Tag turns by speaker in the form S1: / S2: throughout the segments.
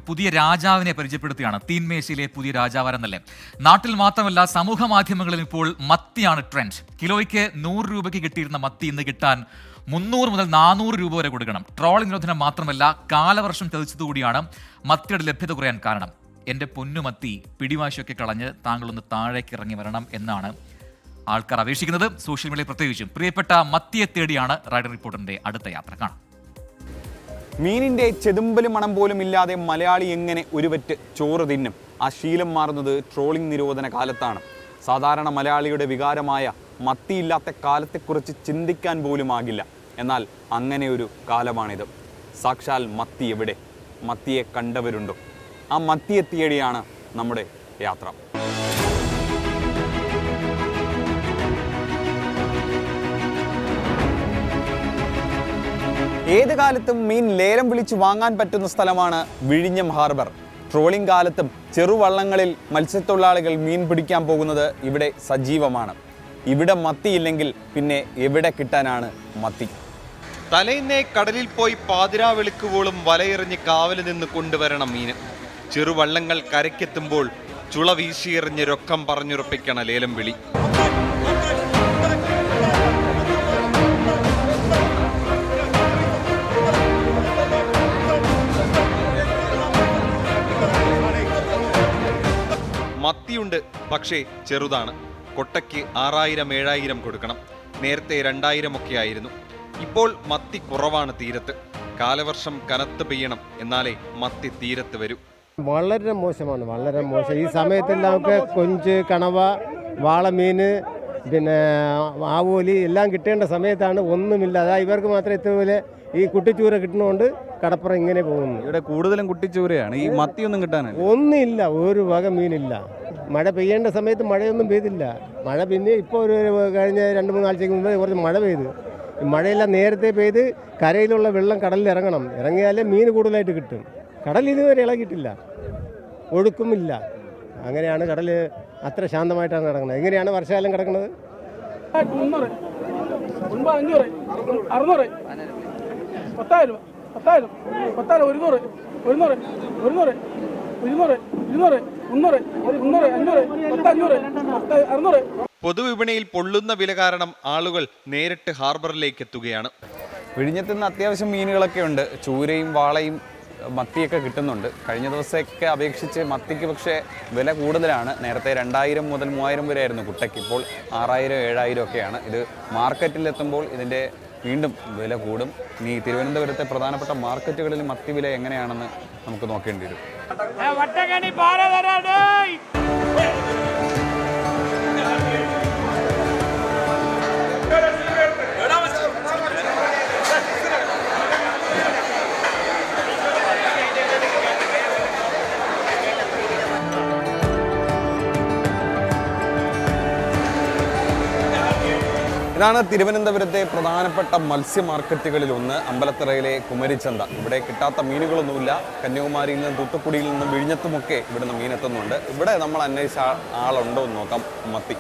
S1: പുതിയ രാജാവിനെ പരിചയപ്പെടുത്തുകയാണ്. തീൻമേശയിലെ പുതിയ രാജാവാരെന്നല്ലേ. നാട്ടിൽ മാത്രമല്ല സമൂഹ മാധ്യമങ്ങളിൽ ഇപ്പോൾ മത്തിയാണ് ട്രെൻഡ്. കിലോയ്ക്ക് 100 രൂപയ്ക്ക് കിട്ടിയിരുന്ന മത്തി ഇന്ന് കിട്ടാൻ 300 മുതൽ 400 രൂപ വരെ കൊടുക്കണം. ട്രോളിംഗ് നിരോധനം മാത്രമല്ല, കാലവർഷം ചതിച്ചതുകൂടിയാണ് മത്തിയുടെ ലഭ്യത കുറയാൻ കാരണം. എൻ്റെ പൊന്നുമത്തി, പിടിവാശിയൊക്കെ കളഞ്ഞ് താങ്കളൊന്ന് താഴേക്ക് ഇറങ്ങി വരണം എന്നാണ് ആൾക്കാർ അപേക്ഷിക്കുന്നത്, സോഷ്യൽ മീഡിയയിൽ പ്രത്യേകിച്ചും. പ്രിയപ്പെട്ട മത്തിയെ തേടിയാണ് റൈഡർ റിപ്പോർട്ടറിന്റെ അടുത്ത യാത്ര. കാണാം.
S2: മീനിൻ്റെ ചെതുമ്പല് മണം പോലും ഇല്ലാതെ മലയാളി എങ്ങനെ ഒരു വറ്റ് ചോറ് തിന്നും? ആ ശീലം മാറുന്നത് ട്രോളിംഗ് നിരോധന കാലത്താണ്. സാധാരണ മലയാളിയുടെ വികാരമായ മത്തിയില്ലാത്ത കാലത്തെക്കുറിച്ച് ചിന്തിക്കാൻ പോലും ആകില്ല. എന്നാൽ അങ്ങനെ ഒരു കാലമാണിത്. സാക്ഷാൽ മത്തി എവിടെ? മത്തിയെ കണ്ടവരുണ്ടോ? ആ മത്തിയെ തേടിയാണ് നമ്മുടെ യാത്ര. ഏത് കാലത്തും മീൻ ലേലം വിളിച്ച് വാങ്ങാൻ പറ്റുന്ന സ്ഥലമാണ് വിഴിഞ്ഞം ഹാർബർ. ട്രോളിംഗ് കാലത്തും ചെറുവള്ളങ്ങളിൽ മത്സ്യത്തൊഴിലാളികൾ മീൻ പിടിക്കാൻ പോകുന്നത് ഇവിടെ സജീവമാണ്. ഇവിടെ മത്തിയില്ലെങ്കിൽ പിന്നെ എവിടെ കിട്ടാനാണ് മത്തി?
S3: തലേന്നേ കടലിൽ പോയി പാതിരാ വെളുക്കുവോളും വലയെറിഞ്ഞ് കാവല് നിന്ന് കൊണ്ടുവരണം മീന്. ചെറുവള്ളങ്ങൾ കരയ്ക്കെത്തുമ്പോൾ ചുള വീശിയെറിഞ്ഞ് രൊക്കം പറഞ്ഞുറപ്പിക്കണ ലേലം വിളി. മത്തിയുണ്ട്, പക്ഷേ ചെറുതാണ്. കൊട്ടയ്ക്ക് 6000-7000 കൊടുക്കണം. നേരത്തെ 2000 ഒക്കെ ആയിരുന്നു. ഇപ്പോൾ മത്തി കുറവാണ് തീരത്ത്. കാലവർഷം കനത്ത് പെയ്യണം, എന്നാലേ മത്തി തീരത്ത് വരൂ.
S4: വളരെ മോശമാണ്, വളരെ മോശം. ഈ സമയത്തെല്ലാമൊക്കെ കൊഞ്ച്, കണവ, വാളമീന്, പിന്നെ ആവോലി എല്ലാം കിട്ടേണ്ട സമയത്താണ് ഒന്നുമില്ല. അതാ ഇവർക്ക് മാത്രം ഇതുപോലെ ഈ കുട്ടിച്ചൂര കിട്ടുന്നതുകൊണ്ട് കടപ്പുറം ഇങ്ങനെ പോകുന്നു.
S2: ഇവിടെ കൂടുതലും കുട്ടിച്ചൂരയാണ്. ഈ മത്തിയൊന്നും കിട്ടാനില്ല,
S4: ഒന്നുമില്ല, ഒരു വക മീനില്ല. മഴ പെയ്യേണ്ട സമയത്ത് മഴയൊന്നും പെയ്തില്ല. മഴ പിന്നെ ഇപ്പോൾ ഒരു കഴിഞ്ഞ 2-3 ആഴ്ചയ്ക്ക് മുമ്പ് കുറച്ച് മഴ പെയ്തു. മഴയെല്ലാം നേരത്തെ പെയ്ത് കരയിലുള്ള വെള്ളം കടലിൽ ഇറങ്ങണം. ഇറങ്ങിയാലേ മീൻ കൂടുതലായിട്ട് കിട്ടും. കടൽ ഇതുവരെ ഇളകിയിട്ടില്ല, ഒഴുക്കുമില്ല. അങ്ങനെയാണ് കടൽ അത്ര ശാന്തമായിട്ടാണ് കിടക്കുന്നത്. എങ്ങനെയാണ് വർഷകാലം കിടക്കുന്നത്?
S5: 300, 500, 600, 10,000, 10,000, 10,000, 100, 100, 100, 200, 200, 300, 300, 500, 500, 600.
S3: പൊതുവിപണിയിൽ പൊള്ളുന്ന വില കാരണം ആളുകൾ നേരിട്ട് ഹാർബറിലേക്ക് എത്തുകയാണ്.
S2: വിഴിഞ്ഞത്ത് നിന്ന് അത്യാവശ്യം മീനുകളൊക്കെ ഉണ്ട്. ചൂരയും വാളയും മത്തിയൊക്കെ കിട്ടുന്നുണ്ട്. കഴിഞ്ഞ ദിവസമൊക്കെ അപേക്ഷിച്ച് മത്തിക്ക് പക്ഷേ വില കൂടുതലാണ്. നേരത്തെ 2000 മുതൽ 3000 വരെ ആയിരുന്നു കുട്ടയ്ക്ക്. ഇപ്പോൾ 6000-7000 ഒക്കെയാണ്. ഇത് മാർക്കറ്റിലെത്തുമ്പോൾ ഇതിൻ്റെ വീണ്ടും വില കൂടും. ഇനി തിരുവനന്തപുരത്തെ പ്രധാനപ്പെട്ട മാർക്കറ്റുകളിൽ മത്തി വില എങ്ങനെയാണെന്ന് നമുക്ക് നോക്കേണ്ടി വരും. ഇതാണ് തിരുവനന്തപുരത്തെ പ്രധാനപ്പെട്ട മത്സ്യ മാർക്കറ്റുകളിലൊന്ന്, അമ്പലത്തറയിലെ കുമരിച്ചന്ത. ഇവിടെ കിട്ടാത്ത മീനുകളൊന്നുമില്ല. കന്യാകുമാരിയിൽ നിന്നും തൂത്തുക്കുടിയിൽ നിന്നും വിഴിഞ്ഞത്തുമൊക്കെ ഇവിടുന്ന് മീനെത്തുന്നുണ്ട്. ഇവിടെ നമ്മൾ അന്വേഷിച്ച ആളുണ്ടോ എന്ന് നോക്കാം. മത്തി.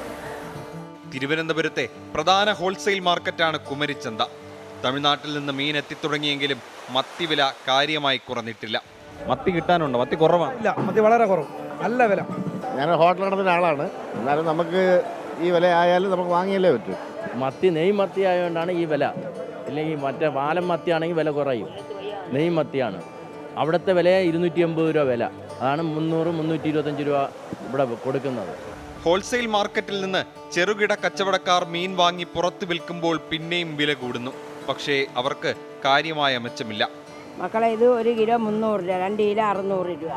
S3: തിരുവനന്തപുരത്തെ പ്രധാന ഹോൾസെയിൽ മാർക്കറ്റാണ് കുമരിച്ചന്ത. തമിഴ്നാട്ടിൽ നിന്ന് മീൻ എത്തിത്തുടങ്ങിയെങ്കിലും മത്തി വില കാര്യമായി കുറഞ്ഞിട്ടില്ല.
S2: മത്തി കിട്ടാനുണ്ടോ? മത്തി കുറവാണ്.
S5: ഇല്ല, മത്തി വളരെ കുറവ്, നല്ല വില.
S4: ഞാൻ ഹോട്ടൽ നടത്തുന്ന ആളാണ്. എന്നാലും നമുക്ക് ഈ വില ആയാലും നമുക്ക് വാങ്ങിയല്ലേ പറ്റൂ.
S6: മത്തി നെയ് മത്തി ആയതുകൊണ്ടാണ് ഈ വില. ഇല്ലെങ്കിൽ മറ്റേ വാലം മത്തിയാണെങ്കിൽ വില കുറയും. നെയ് മത്തിയാണ്. അവിടുത്തെ വില 280 രൂപ വില. അതാണ് 300-325 രൂപ ഇവിടെ കൊടുക്കുന്നത്.
S3: ഹോൾസെയിൽ മാർക്കറ്റിൽ നിന്ന് ചെറുകിട കച്ചവടക്കാർ മീൻ വാങ്ങി പുറത്ത് വിൽക്കുമ്പോൾ പിന്നെയും വില കൂടുന്നു. പക്ഷേ അവർക്ക് കാര്യമായ മെച്ചമില്ല.
S7: മക്കളെ, ഇത് 1 കിലോ 300 രൂപ, 2 കിലോ 600 രൂപ.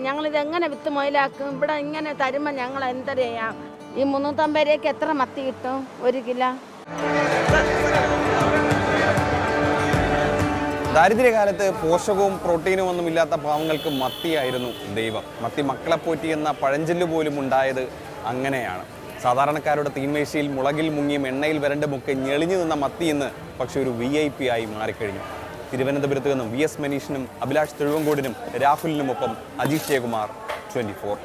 S7: ഞങ്ങളിത് എങ്ങനെ വിത്ത് മുതലാക്കും? ഇവിടെ ഇങ്ങനെ തരുമ്പോൾ ഞങ്ങൾ എന്താ ചെയ്യാം? ഈ 350 രൂപയ്ക്ക് എത്ര മത്തി കിട്ടും 1 കിലോ?
S2: ദാരിദ്ര്യകാലത്ത് പോഷകവും പ്രോട്ടീനും ഒന്നും ഇല്ലാത്ത പാവങ്ങൾക്ക് മത്തിയായിരുന്നു ദൈവം. മത്തി മക്കളെ പോറ്റി എന്ന പഴഞ്ചൊല്ല് പോലും ഉണ്ടായത് അങ്ങനെയാണ്. സാധാരണക്കാരുടെ തീൻമേശയിൽ മുളകിൽ മുങ്ങിയും എണ്ണയിൽ വരണ്ടുമൊക്കെ ഞെളിഞ്ഞു നിന്ന മത്തി ഇന്ന് പക്ഷെ ഒരു VIP ആയി മാറിക്കഴിഞ്ഞു. തിരുവനന്തപുരത്ത് നിന്നും VS മനീഷിനും അഭിലാഷ് തിരുവങ്കോടിനും രാഹുലിനുമൊപ്പം അജീഷ് ജയകുമാർ, 24.